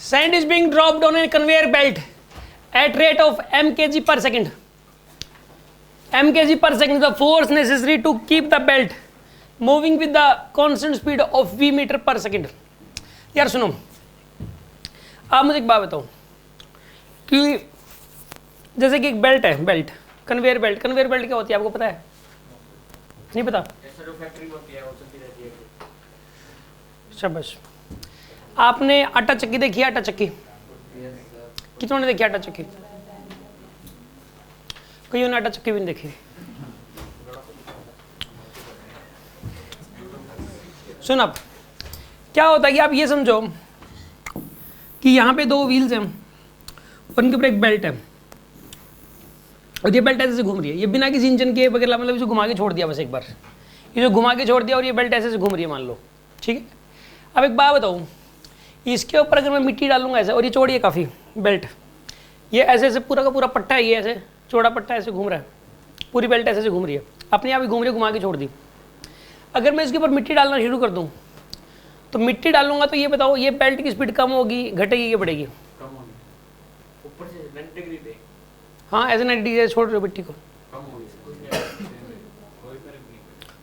Sand is being dropped on a conveyor belt at rate of m kg per second. m kg per second is the force necessary to keep the belt moving with the constant speed of v meter per second. यार सुनो, आप मुझे एक बात बताओ कि जैसे कि एक बेल्ट है, belt conveyor belt, conveyor belt क्या होती है आपको पता है? नहीं पता? शाबाश। आपने आटा चक्की देखी है? आटा चक्की कितनों ने देखी? आटा चक्की कईयों ने आटा चक्की भी नहीं देखी। सुन, अब क्या होता है कि आप ये समझो कि यहाँ पे दो व्हील्स हैं, उनके ऊपर एक बेल्ट है और ये बेल्ट ऐसे घूम रही है, ये बिना किसी इंजन के वगैरह, मतलब इसे घुमा के छोड़ दिया बस एक बार, ये जो घुमा के छोड़ दिया और ये बेल्ट ऐसे घूम रही है मान लो, ठीक है। अब एक बात बताऊँ, इसके ऊपर अगर मैं मिट्टी डालूंगा ऐसे, और ये चौड़ी है काफ़ी बेल्ट, ये ऐसे ऐसे पूरा का पूरा पट्टा है, ये ऐसे चौड़ा पट्टा ऐसे घूम रहा है, पूरी बेल्ट ऐसे घूम रही है, अपने आप ही घूम रही है, घुमा के छोड़ दी। अगर मैं इसके ऊपर मिट्टी डालना शुरू कर दूँ तो मिट्टी डालूंगा तो ये बताओ ये बेल्ट की स्पीड कम होगी, घटेगी या बढ़ेगी? ऊपर से 90 डिग्री पे। हाँ, ऐसे 90 डिग्री छोड़ रहे हो मिट्टी को,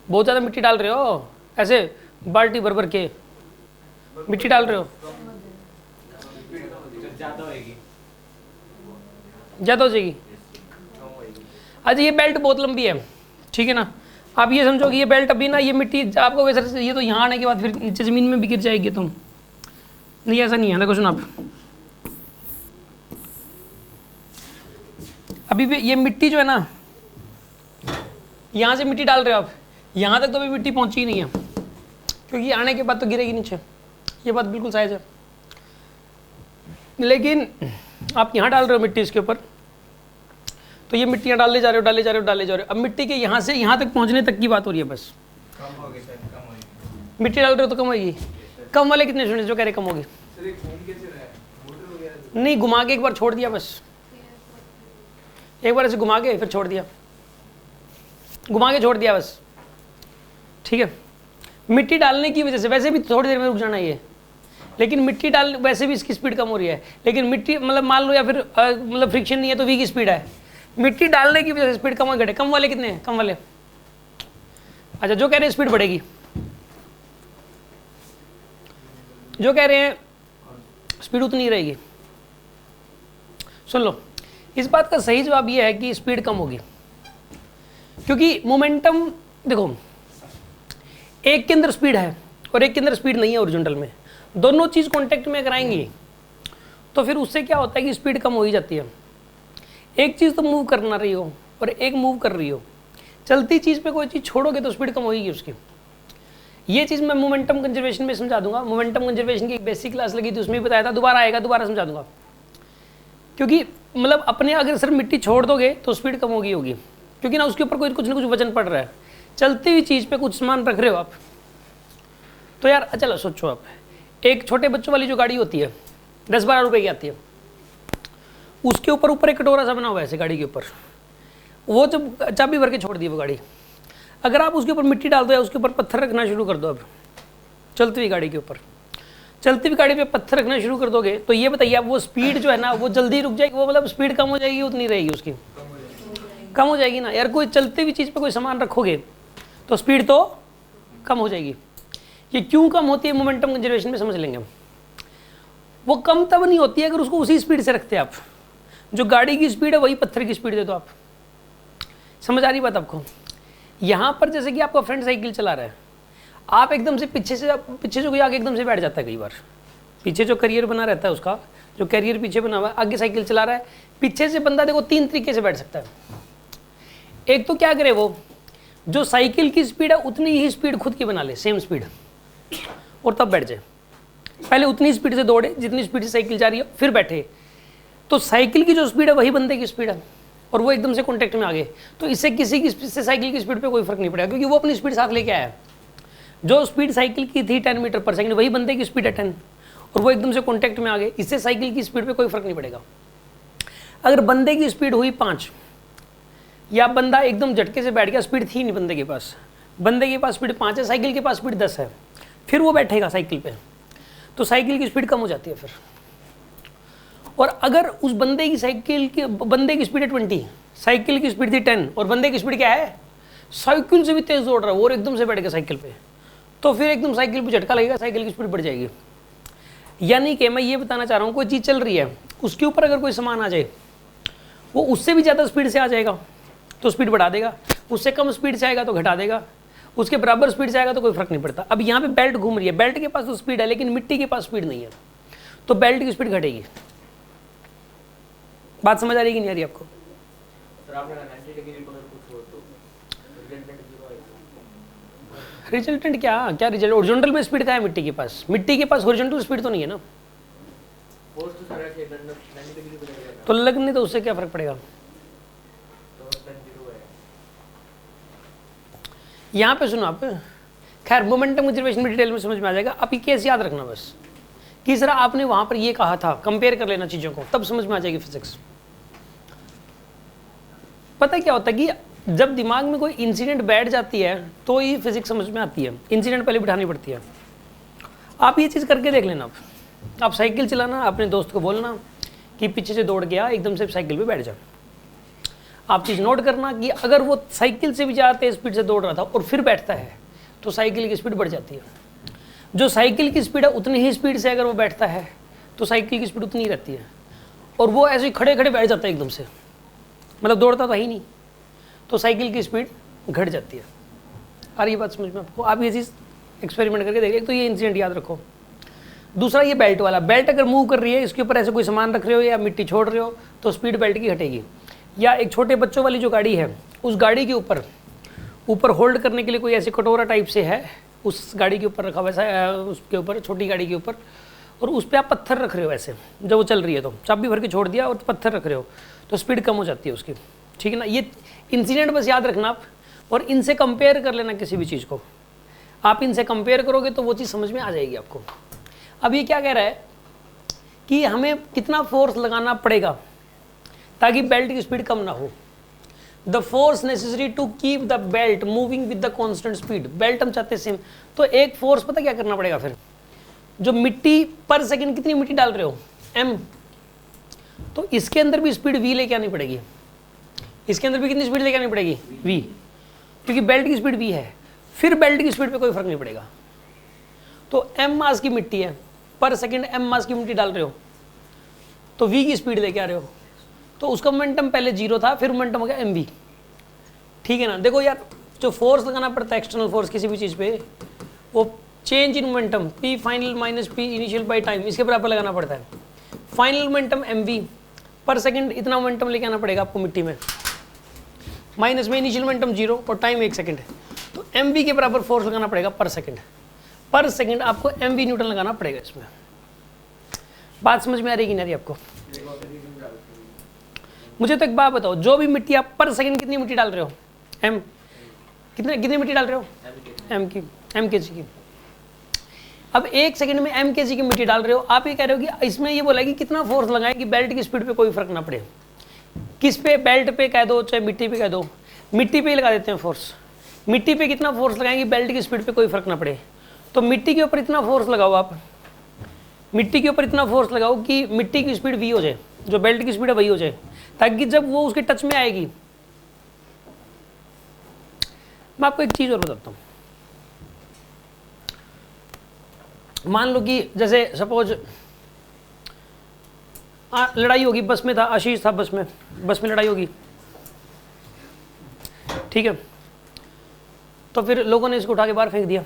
बहुत ज़्यादा मिट्टी डाल रहे हो, ऐसे बाल्टी भर भर के मिट्टी डाल रहे हो, ज़्यादा हो जाएगी। अच्छा, ये बेल्ट बहुत लंबी है, ठीक है ना, आप ये समझो कि ये बेल्ट अभी ना, ये मिट्टी आपको वैसे ये तो यहाँ आने के बाद फिर नीचे ज़मीन में भी गिर जाएगी तुम, नहीं ऐसा नहीं है। देखो सुनो, आप अभी भी ये मिट्टी जो है ना, यहाँ से मिट्टी डाल रहे हो आप, यहाँ तक तो अभी मिट्टी पहुँची ही नहीं है, क्योंकि आने के बाद तो गिरेगी नीचे, ये बात बिल्कुल साइज है। लेकिन आप यहाँ डाल रहे हो मिट्टी इसके ऊपर, तो ये मिट्टियाँ डालने जा रहे हो, डाले जा रहे हो, डाले जा रहे हो, अब मिट्टी के यहाँ से यहाँ तक पहुँचने तक की बात हो रही है बस। कम होगी सर, कम होगी। मिट्टी डाल रहे हो तो कम होगी। कम वाले कितने सुने जो कह रहे कम होगी? नहीं, घुमा के एक बार छोड़ दिया बस, एक बार ऐसे घुमा के फिर छोड़ दिया, घुमा के छोड़ दिया बस, ठीक है। मिट्टी डालने की वजह से वैसे भी थोड़ी देर में रुक जाना ये, लेकिन मिट्टी डाल वैसे भी इसकी स्पीड कम हो रही है, लेकिन मिट्टी मतलब मान लो या फिर मतलब फ्रिक्शन नहीं है तो वी की स्पीड है, मिट्टी डालने की वजह से स्पीड कम हो घटे। कम वाले कितने हैं? कम वाले, अच्छा, जो कह रहे हैं स्पीड बढ़ेगी, जो कह रहे हैं स्पीड उतनी रहेगी। सुन लो, इस बात का सही जवाब ये है कि स्पीड कम होगी, क्योंकि मोमेंटम देखो, एक के अंदर स्पीड है और एक के अंदर स्पीड नहीं है ओरिजिनल में, दोनों चीज़ कांटेक्ट में कराएंगी तो फिर उससे क्या होता है कि स्पीड कम हो ही जाती है। एक चीज़ तो मूव करना रही हो और एक मूव कर रही हो, चलती चीज़ पे कोई चीज़ छोड़ोगे तो स्पीड कम होगी उसकी। ये चीज़ मैं मोमेंटम कंजर्वेशन में समझा दूंगा, मोमेंटम कंजर्वेशन की एक बेसिक क्लास लगी थी उसमें भी बताया था, दोबारा आएगा दोबारा समझा दूंगा, क्योंकि मतलब अपने अगर सिर्फ मिट्टी छोड़ दोगे तो स्पीड कम होगी, क्योंकि ना उसके ऊपर कोई कुछ ना कुछ वजन पड़ रहा है, चलती हुई चीज़ पे कुछ सामान रख रहे हो आप। तो यार चलो सोचो आप, एक छोटे बच्चों वाली जो गाड़ी होती है 10-12 रुपए की आती है, उसके ऊपर एक कटोरा सा बना हुआ है ऐसे गाड़ी के ऊपर, वो जब चाबी भर के छोड़ दी वो गाड़ी, अगर आप उसके ऊपर मिट्टी डाल दो या उसके ऊपर पत्थर रखना शुरू कर दो, अब चलती हुई गाड़ी के ऊपर, चलती हुई गाड़ी पे पत्थर रखना शुरू कर दोगे तो ये बताइए आप वो स्पीड जो है ना वो जल्दी रुक जाएगी, वो मतलब स्पीड कम हो जाएगी उतनी रहेगी उसकी? कम हो जाएगी ना यार। कोई चलती हुई चीज़ पे कोई सामान रखोगे तो स्पीड तो कम हो जाएगी। ये क्यों कम होती है मोमेंटम कंजर्वेशन में समझ लेंगे हम। वो कम तब नहीं होती है अगर उसको उसी स्पीड से रखते हैं आप, जो गाड़ी की स्पीड है वही पत्थर की स्पीड दे दो आप। समझ आ रही बात आपको? यहाँ पर जैसे कि आपका फ्रेंड साइकिल चला रहा है, आप एकदम से पीछे जो कोई आगे एकदम से बैठ जाता है, कई बार पीछे जो करियर बना रहता है उसका, जो कैरियर पीछे बना हुआ है, आगे साइकिल चला रहा है, पीछे से बंदा देखो 3 तरीके से बैठ सकता है। एक तो क्या करे, वो जो साइकिल की स्पीड है उतनी ही स्पीड खुद की बना ले, सेम स्पीड, और तब बैठ जाए। पहले उतनी स्पीड से दौड़े जितनी स्पीड से साइकिल जा रही है, फिर बैठे, तो साइकिल की जो स्पीड है वही बंदे की स्पीड है, और वो एकदम से कॉन्टेक्ट में आ गए, तो इससे किसी की स्पीड से साइकिल की स्पीड पे कोई फर्क नहीं पड़ेगा, क्योंकि वो अपनी स्पीड साथ लेके आया है। जो स्पीड साइकिल की थी 10 मीटर पर सेकंड, वही बंदे की स्पीड है 10, और वो एकदम से कॉन्टेक्ट में आ गए, इससे साइकिल की स्पीड पे कोई फर्क नहीं पड़ेगा। अगर बंदे की स्पीड हुई 5, या बंदा एकदम झटके से बैठ गया, स्पीड थी नहीं बंदे के पास, बंदे के पास स्पीड 5 है, साइकिल के पास स्पीड 10 है, फिर वो बैठेगा साइकिल पे, तो साइकिल की स्पीड कम हो जाती है फिर। और अगर उस बंदे की स्पीड है 20, साइकिल की स्पीड थी 10 और बंदे की स्पीड क्या है, साइकिल से भी तेज दौड़ रहा है और एकदम से बैठ गया साइकिल पे, तो फिर एकदम साइकिल पे झटका लगेगा, साइकिल की स्पीड बढ़ जाएगी। यानी कि मैं ये बताना चाह रहा हूँ, कोई चीज़ चल रही है, उसके ऊपर अगर कोई सामान आ जाए, वो उससे भी ज़्यादा स्पीड से आ जाएगा तो स्पीड बढ़ा देगा, उससे कम स्पीड से आएगा तो घटा देगा, उसके बराबर स्पीड से आएगा तो कोई फर्क नहीं पड़ता। अब यहाँ पे बेल्ट घूम रही है, बेल्ट के पास तो स्पीड है लेकिन मिट्टी के पास स्पीड नहीं है, तो बेल्ट की स्पीड घटेगी। बात समझ आ रही कि नहीं आ रही आपको? सर आपने 90 डिग्री पर कुछ हो तो रिजल्टेंट 0 आएगा। रिजल्टेंट क्या रिजल्ट, ओरिजेंटल में स्पीड का है मिट्टी के पास, मिट्टी के पास ओरिजेंटल स्पीड तो नहीं है ना, फोर्स तो सर ऐसे 90 डिग्री पे लगेगा तो लगने तो उससे क्या फर्क पड़ेगा। तो 10 0 है। यहाँ पे सुनो आप, खैर मोमेंटम कंजर्वेशन में डिटेल में समझ में आ जाएगा। अभी केस याद रखना बस कि सर आपने वहां पर ये कहा था, कंपेयर कर लेना चीज़ों को, तब समझ में आ जाएगी फिजिक्स। पता क्या होता है कि जब दिमाग में कोई इंसिडेंट बैठ जाती है तो ये फिजिक्स समझ में आती है, इंसिडेंट पहले बिठानी पड़ती है। आप ये चीज़ करके देख लेना, आप साइकिल चलाना, अपने दोस्त को बोलना कि पीछे से दौड़ गया, एकदम से साइकिल पे बैठ जा। आप चीज़ नोट करना कि अगर वो साइकिल से भी ज़्यादा तेज स्पीड से दौड़ रहा था और फिर बैठता है तो साइकिल की स्पीड बढ़ जाती है। जो साइकिल की स्पीड है उतनी ही स्पीड से अगर वो बैठता है तो साइकिल की स्पीड उतनी ही रहती है, और वो ऐसे ही खड़े खड़े बैठ जाता है एकदम से, मतलब दौड़ता तो ही नहीं, तो साइकिल की स्पीड घट जाती है। और ये बात समझ में आपको, आप ये चीज़ एक्सपेरिमेंट करके देखिए। तो ये इंसिडेंट याद रखो। दूसरा ये बेल्ट वाला, बेल्ट अगर मूव कर रही है, इसके ऊपर ऐसे कोई सामान रख रहे हो या मिट्टी छोड़ रहे हो तो स्पीड बेल्ट की घटेगी। या एक छोटे बच्चों वाली जो गाड़ी है, उस गाड़ी के ऊपर होल्ड करने के लिए कोई ऐसे कटोरा टाइप से है, उस गाड़ी के ऊपर रखा वैसा, उसके ऊपर, छोटी गाड़ी के ऊपर, और उस पर आप पत्थर रख रहे हो ऐसे, जब वो चल रही है तो चाबी भर के छोड़ दिया और पत्थर रख रहे हो तो स्पीड कम हो जाती है उसकी, ठीक है ना। ये इंसिडेंट बस याद रखना आप, और इनसे कंपेयर कर लेना किसी भी चीज़ को। आप इनसे कंपेयर करोगे तो वो चीज़ समझ में आ जाएगी आपको। अब ये क्या कह रहा है कि हमें कितना फोर्स लगाना पड़ेगा ताकि बेल्ट की स्पीड कम ना हो। The force necessary to keep the belt moving with the constant speed. Belt हम चाहते सेम, तो एक फोर्स पता क्या करना पड़ेगा फिर, जो मिट्टी पर सेकंड कितनी मिट्टी डाल रहे हो m, तो इसके अंदर भी स्पीड v लेके आनी पड़ेगी। इसके अंदर भी कितनी स्पीड लेके आनी पड़ेगी v, क्योंकि बेल्ट की स्पीड v है, फिर बेल्ट की स्पीड पे कोई फर्क नहीं पड़ेगा। तो m मास की मिट्टी है, पर सेकंड m मास की मिट्टी डाल रहे हो तो v की स्पीड लेके आ रहे हो, तो उसका मोमेंटम पहले 0 था, फिर मोमेंटम हो गया mv, ठीक है ना। देखो यार, जो फोर्स लगाना पड़ता है एक्सटर्नल फोर्स किसी भी चीज़ पे, वो change in momentum p final minus p initial by time, इसके बराबर लगाना पड़ता है। फाइनल मोमेंटम mv, पर सेकंड इतना मोमेंटम लेके आना पड़ेगा आपको मिट्टी में, माइनस में इनिशियल मोमेंटम 0 और टाइम 1 सेकंड है, तो mv के बराबर फोर्स लगाना पड़ेगा पर सेकंड आपको mv न्यूटन लगाना पड़ेगा इसमें। बात समझ में आ रही कि नहीं आ रही आपको? मुझे तो एक बात बताओ, जो भी मिट्टी आप पर सेकंड कितनी मिट्टी डाल रहे हो, m कितनी मिट्टी डाल रहे हो, m kg की। अब 1 सेकंड में m kg की मिट्टी डाल रहे हो, आप ये कह रहे हो कि इसमें ये बोला कि कितना फोर्स लगाए कि बेल्ट की स्पीड पे कोई फर्क ना पड़े। किस पे, बेल्ट पे कह दो चाहे मिट्टी पे कह दो, मिट्टी पे ही लगा देते हैं फोर्स। मिट्टी पे कितना फोर्स लगाएंगे बेल्ट की स्पीड पे कोई फर्क ना पड़े, तो मिट्टी के ऊपर इतना फोर्स लगाओ, आप मिट्टी के ऊपर इतना फोर्स लगाओ कि मिट्टी की स्पीड v हो जाए, जो बेल्ट की स्पीड है वही हो जाए, ताकि जब वो उसके टच में आएगी। मैं आपको एक चीज़ और बताता हूँ, मान लो कि जैसे सपोज लड़ाई होगी, बस में था, आशीष था बस में लड़ाई होगी, ठीक है, तो फिर लोगों ने इसको उठा के बाहर फेंक दिया।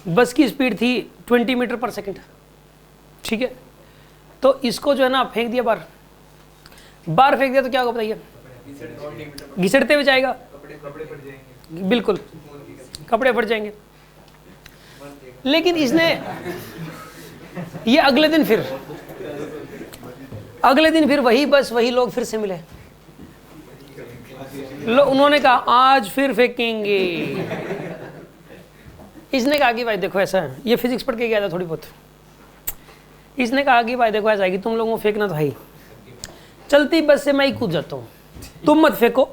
बस की स्पीड थी 20 मीटर पर सेकंड, ठीक है, तो इसको जो है ना फेंक दिया बाहर फेंक दिया तो क्या होगा बताइए, घिसटते हुए जाएगा, बिल्कुल कपड़े फट जाएंगे। लेकिन इसने ये अगले दिन फिर वही बस वही लोग फिर से मिले, उन्होंने कहा आज फिर फेंकेंगे। इसने कहा कि भाई देखो ऐसा है, ये फिजिक्स पढ़ के गया था थोड़ी बहुत, इसने कहा कि भाई देखो ऐसा है कि तुम लोगों को फेंकना तो है ही, चलती बस से मैं ही कूद जाता हूँ, तुम मत फेंको,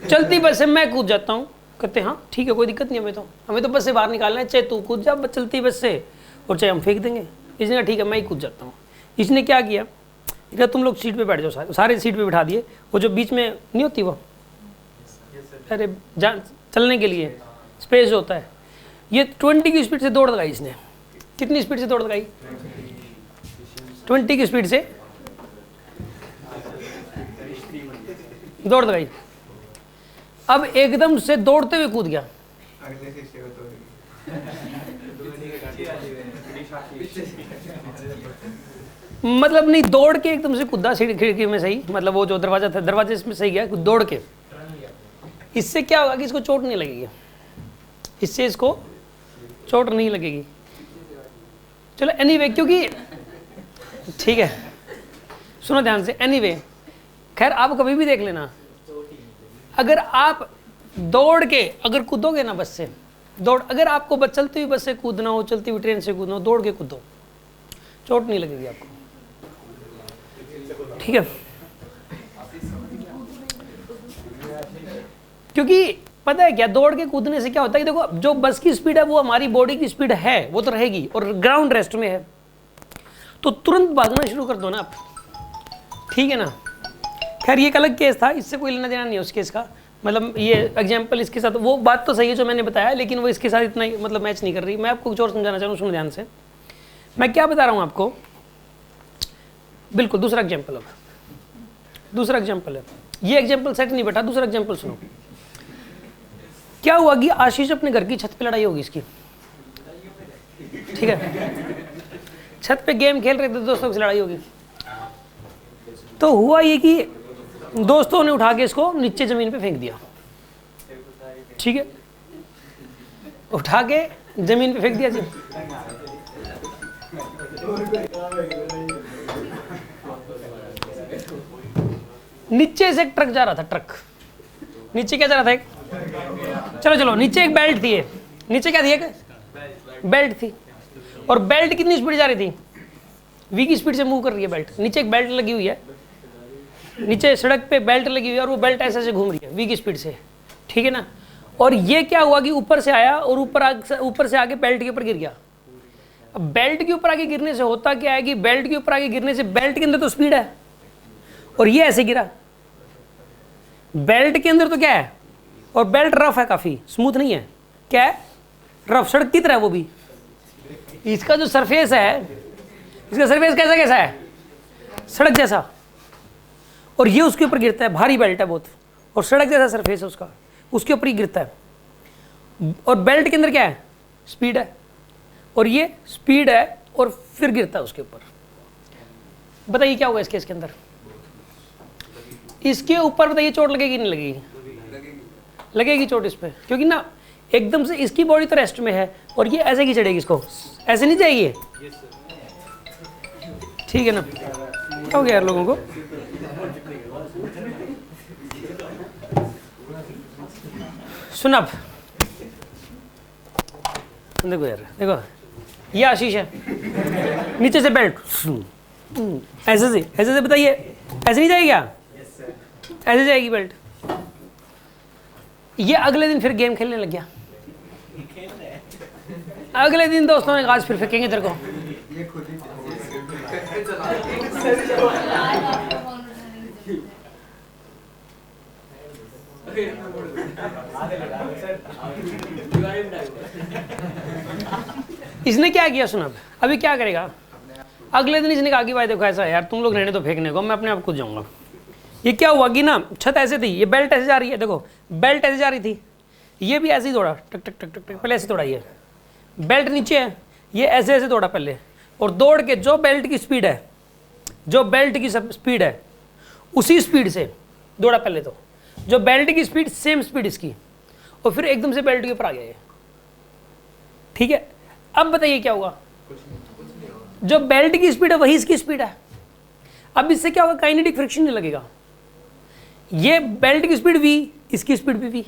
चलती बस से मैं कूद जाता हूँ। कहते हाँ ठीक है, कोई दिक्कत नहीं, हमें तो बस से बाहर निकालना है, चाहे तू कूद जा चलती बस से और चाहे हम फेंक देंगे। इसने कहा ठीक है मैं ही कूद जाता हूँ। इसने क्या किया, इधर तुम लोग सीट पे बैठ जाओ, सारे सीट पे बिठा दिए, वो जो बीच में नहीं होती वो, अरे चलने के लिए स्पेस होता है, ये 20 की स्पीड से दौड़ लगाई इसने। कितनी स्पीड से दौड़ लगाई? 20 की स्पीड से दौड़ लगाई। अब एकदम से दौड़ते हुए कूद गया। मतलब नहीं, दौड़ के एकदम से कूदा खिड़की में सही, मतलब वो जो दरवाजा था दरवाजे में सही गया दौड़ के। इससे क्या होगा कि इसको चोट नहीं लगेगी, इससे इसको चोट नहीं लगेगी। चलो एनीवे, क्योंकि ठीक है सुनो ध्यान से, एनीवे खैर आप कभी भी देख लेना, अगर आप दौड़ के अगर कूदोगे ना बस से, दौड़ अगर आपको बस चलती हुई बस से कूदना हो, चलती हुई ट्रेन से कूदना हो, दौड़ के कूदो, चोट नहीं लगेगी आपको, ठीक है। क्योंकि पता है क्या, दौड़ के कूदने से क्या होता है कि देखो जो बस की स्पीड है वो हमारी बॉडी की स्पीड है, वो तो रहेगी, और ग्राउंड रेस्ट में है, तो तुरंत भागना शुरू कर दो ना आप, ठीक है ना। खैर ये एक अलग केस था, इससे कोई लेना देना नहीं है उस केस का, मतलब ये एग्जांपल इसके साथ, वो बात तो सही है जो मैंने बताया, लेकिन वो इसके साथ इतना ही मतलब मैच नहीं कर रही। मैं आपको कुछ और समझाना चाह रहा हूँ, सुनो ध्यान से, मैं क्या बता रहा हूँ आपको। बिल्कुल दूसरा एग्जाम्पल, अब दूसरा एग्जाम्पल है, ये एग्जाम्पल सेट नहीं बैठा, दूसरा एग्जाम्पल सुनो। क्या हुआ कि आशीष अपने घर की छत पे लड़ाई होगी इसकी, ठीक है, छत पे गेम खेल रहे थे, दोस्तों से लड़ाई होगी। तो हुआ ये कि दोस्तों ने उठा के इसको नीचे जमीन पे फेंक दिया, ठीक है, उठा के जमीन पे फेंक दिया जी। नीचे से एक ट्रक जा रहा था, ट्रक नीचे क्या जा रहा था, एक चलो नीचे एक बेल्ट थी, नीचे क्या थी, एक बेल्ट थी, और बेल्ट कितनी स्पीड जा रही थी, v की स्पीड से मूव कर रही है बेल्ट। नीचे एक बेल्ट लगी हुई है, नीचे सड़क पे बेल्ट लगी हुई है, और वो बेल्ट ऐसे ऐसे घूम रही है v की स्पीड से, ठीक है ना। और ये क्या हुआ कि ऊपर से आया और ऊपर से आके बेल्ट के ऊपर गिर गया। अब बेल्ट के ऊपर आगे गिरने से होता क्या है कि बेल्ट के ऊपर आगे गिरने से बेल्ट के अंदर तो स्पीड है, और ये ऐसे गिरा, बेल्ट के अंदर तो क्या है, और बेल्ट रफ है, काफी स्मूथ नहीं है, क्या है, रफ, सड़क की तरह है वो भी। इसका जो सरफेस है, इसका सरफेस कैसा कैसा है, सड़क जैसा, और ये उसके ऊपर गिरता है, भारी बेल्ट है बहुत, और सड़क जैसा सरफेस है उसका, उसके ऊपर ही गिरता है। और बेल्ट के अंदर क्या है, स्पीड है, और ये स्पीड है, और फिर गिरता है उसके ऊपर। बताइए क्या होगा इस केस के अंदर, इसके ऊपर बताइए चोट लगेगी नहीं लगेगी, लगेगी चोट इस पे, क्योंकि ना एकदम से इसकी बॉडी तो रेस्ट में है, और ये ऐसे की चढ़ेगी, इसको ऐसे नहीं जाएगी, ठीक है ना। क्या हो गया यार लोगों को, सुन अब देखो यार, देखो ये आशीष है, नीचे से बेल्ट ऐसे से बताइए, ऐसे नहीं जाएगी क्या, ऐसे जाएगी बेल्ट। ये अगले दिन फिर गेम खेलने लग गया, अगले दिन दोस्तों ने आज फिर फेंकेंगे तेरे को, इसने क्या किया, सुन अभी क्या करेगा, अगले दिन इसने कहा कि भाई देखो ऐसा है यार, तुम लोग रहने तो फेंकने को, मैं अपने आप खुद जाऊंगा। ये क्या हुआ कि ना छत ऐसे थी, ये बेल्ट ऐसे जा रही है, देखो बेल्ट ऐसे जा रही थी, ये भी ऐसे ही दौड़ा, टक टक टक टक टक, पहले ऐसे दौड़ा, ये बेल्ट नीचे है, ये ऐसे ऐसे दौड़ा पहले, और दौड़ के जो बेल्ट की स्पीड है, जो बेल्ट की स्पीड है उसी स्पीड से दौड़ा पहले, तो जो बेल्ट की स्पीड सेम स्पीड इसकी, और फिर एकदम से बेल्ट के ऊपर आ गया ये, ठीक है। अब बताइए क्या होगा, जो बेल्ट की स्पीड है वही इसकी स्पीड है। अब इससे क्या होगा, काइनेटिक फ्रिक्शन नहीं लगेगा, ये बेल्ट की स्पीड v, इसकी स्पीड भी v,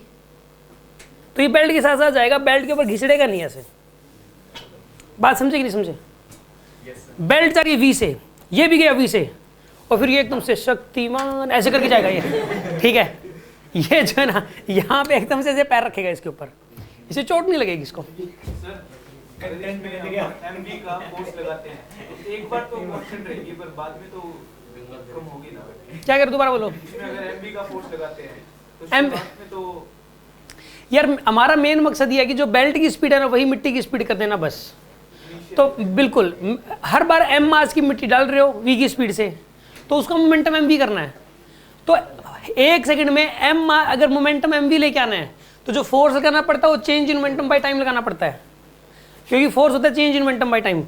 तो ये बेल्ट के साथ साथ जाएगा, बेल्ट के ऊपर घिसड़ेगा नहीं ऐसे। बात समझे कि नहीं समझे, बेल्ट जा रही है v से, ये भी गया v से, और फिर ये एकदम से शक्तिमान ऐसे करके जाएगा ये, ठीक है। ये जो है ना यहाँ पे एकदम से ऐसे पैर रखेगा इसके ऊपर, इसे चोट नहीं लगेगी इसको। कंटेंट में एमवी का फोर्स लगाते हैं, एक बार तो कांस्टेंट रहेगी पर बाद में तो कम होगी ना। क्या कर, दोबारा बोलो। इसमें अगर एमवी का फोर्स लगाते हैं तो M- शुरुआत में तो यार हमारा मेन मकसद ये है कि जो बेल्ट की स्पीड है ना वही मिट्टी की स्पीड कर देना बस। तो बिल्कुल हर बार एम मास की मिट्टी डाल रहे हो वी की स्पीड से, तो उसका मोमेंटम एम वी करना है। तो 1 सेकंड में एम अगर मोमेंटम एम वी लेके आना है तो जो फोर्स लगाना पड़ता है वो change in momentum by time लगाना पड़ता है, क्योंकि फोर्स होता है change in momentum by time.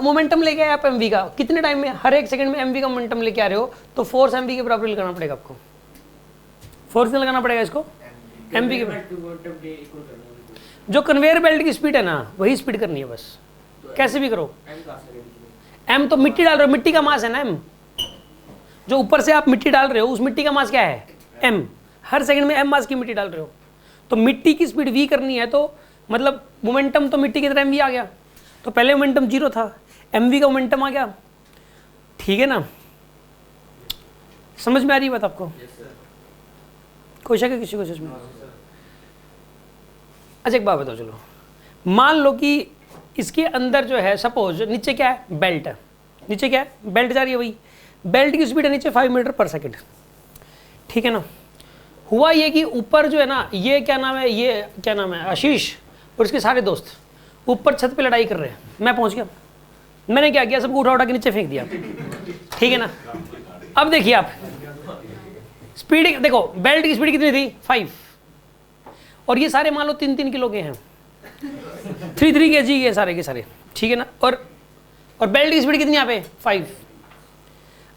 Momentum लेके आए आप एम वी का, कितने टाइम में, हर 1 सेकंड में एम वी का मोमेंटम लेके आ रहे हो, तो फोर्स एम वी के बराबर लगाना पड़ेगा आपको। फोर्स नहीं लगाना पड़ेगा इसको, एम वी के जो कन्वेयर बेल्ट की स्पीड है ना वही स्पीड करनी है बस, कैसे भी करो। एम तो मिट्टी डाल रहे हो, मिट्टी का मास है ना एम, जो ऊपर से आप मिट्टी डाल रहे हो उस मिट्टी का मास क्या है, एम। हर सेकंड में एम मास की मिट्टी डाल रहे हो, तो मिट्टी की स्पीड वी करनी है, तो मतलब मोमेंटम तो मिट्टी की तरह एम वी आ गया। तो पहले मोमेंटम 0 था, एम वी का मोमेंटम आ गया, ठीक है ना। समझ में आ रही है बात आपको? कोई शक है किसी को इसमें? अच्छा एक बात बताओ, चलो मान लो कि इसके अंदर जो है, सपोज नीचे क्या है, बेल्ट है, नीचे क्या है, बेल्ट जा रही है, वही बेल्ट की स्पीड है नीचे 5 मीटर पर सेकंड, ठीक है ना। हुआ ये कि ऊपर जो है ना, ये क्या नाम है, ये क्या नाम है, आशीष और उसके सारे दोस्त ऊपर छत पे लड़ाई कर रहे हैं। मैं पहुंच गया, मैंने क्या किया, सबको उठा उठा के नीचे फेंक दिया, ठीक है ना। अब देखिए आप स्पीड देखो, बेल्ट की स्पीड कितनी थी 5, और ये सारे मान लो 3-3 किलो के हैं, 3-3 kg के सारे के सारे, ठीक है ना। और बेल्ट की स्पीड कितनी यहाँ पे 5।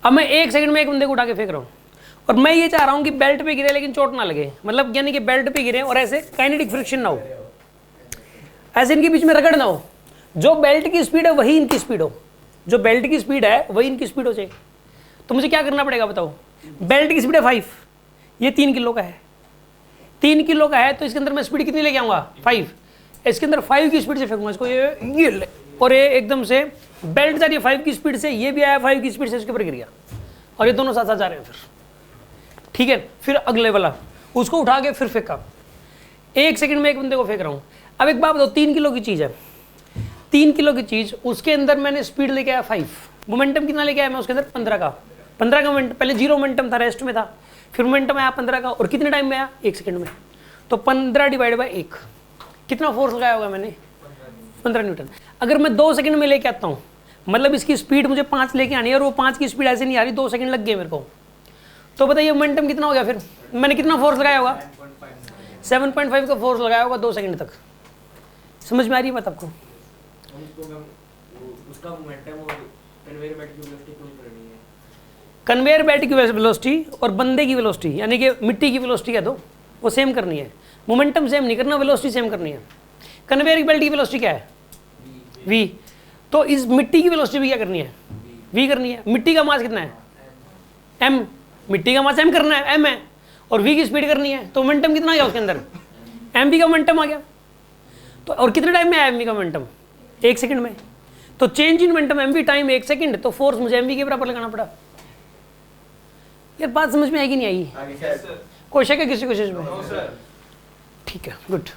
अब मैं 1 सेकंड में एक बंदे को उठा के फेंक रहा हूँ, और मैं ये चाह रहा हूँ कि बेल्ट पे गिरे लेकिन चोट ना लगे, मतलब यानी कि बेल्ट पे गिरे और ऐसे काइनेटिक फ्रिक्शन ना हो, ऐसे इनके बीच में रगड़ ना हो। जो बेल्ट की स्पीड है वही इनकी स्पीड हो, जो बेल्ट की स्पीड है वही इनकी स्पीड हो जाए। तो मुझे क्या करना पड़ेगा बताओ, बेल्ट की स्पीड है 5, ये 3 किलो का है, 3 किलो का है, तो इसके अंदर मैं स्पीड कितनी लेके आऊँगा 5, इसके अंदर 5 की स्पीड से फेंकूंगा इसको, ये ले, और ये एकदम से बेल्ट जा रही है 5 की स्पीड से, ये भी आया 5 की स्पीड से इसके ऊपर गिर गया, और ये दोनों साथ साथ जा रहे हैं फिर, ठीक है। फिर अगले वाला उसको उठा के फिर फेंका, 1 सेकंड में एक बंदे को फेंक रहा हूँ। अब एक बात बताओ, 3 किलो की चीज़ है, 3 किलो की चीज़, उसके अंदर मैंने स्पीड लेके आया 5, मोमेंटम कितना लेके आया मैं उसके अंदर 15 का मोमेंटम, पहले 0 मोमेंटम था, रेस्ट में था, फिर मोमेंटम आया 15 का, और कितने टाइम में आया 1 सेकंड में। तो 15 डिवाइड बाई 1, कितना फोर्स लगाया होगा मैंने 15 न्यूटन। अगर मैं 2 सेकंड में लेके आता हूँ, मतलब इसकी स्पीड मुझे 5 लेके आनी है, और वो 5 की स्पीड ऐसे नहीं आ रही, 2 सेकंड लग गए मेरे को, तो बताइए मोमेंटम कितना हो गया, फिर मैंने कितना फोर्स लगाया होगा 7.5 का फोर्स लगाया होगा 2 सेकंड तक। समझ में आ रही है बात आपको? उसका मोमेंटम और कन्वेयर बेल्ट की वेलोसिटी कोई करनी है, कन्वेयर बेल्ट की वेलोसिटी और बंदे की वेलोसिटी यानी कि मिट्टी की वेलोसिटी है, तो वो सेम करनी है, मोमेंटम सेम नहीं करना, वेलोसिटी सेम करनी है। कन्वेयर बेल्ट की वेलोसिटी क्या है v, तो इस मिट्टी की वेलोसिटी भी क्या करनी है v करनी है। मिट्टी का मास कितना है m, मिट्टी का मास m करना है, m है, और v की स्पीड करनी है, तो मोमेंटम कितना आ गया उसके अंदर, mv का मोमेंटम आ गया। तो और कितने टाइम में आया mv का मोमेंटम 1 सेकंड में, तो change in momentum mv time 1 second, तो फोर्स मुझे mv के बराबर लगाना पड़ा। यार बात समझ में आएगी नहीं आई? कोई शक है किसी को इसमें? ठीक है, गुड।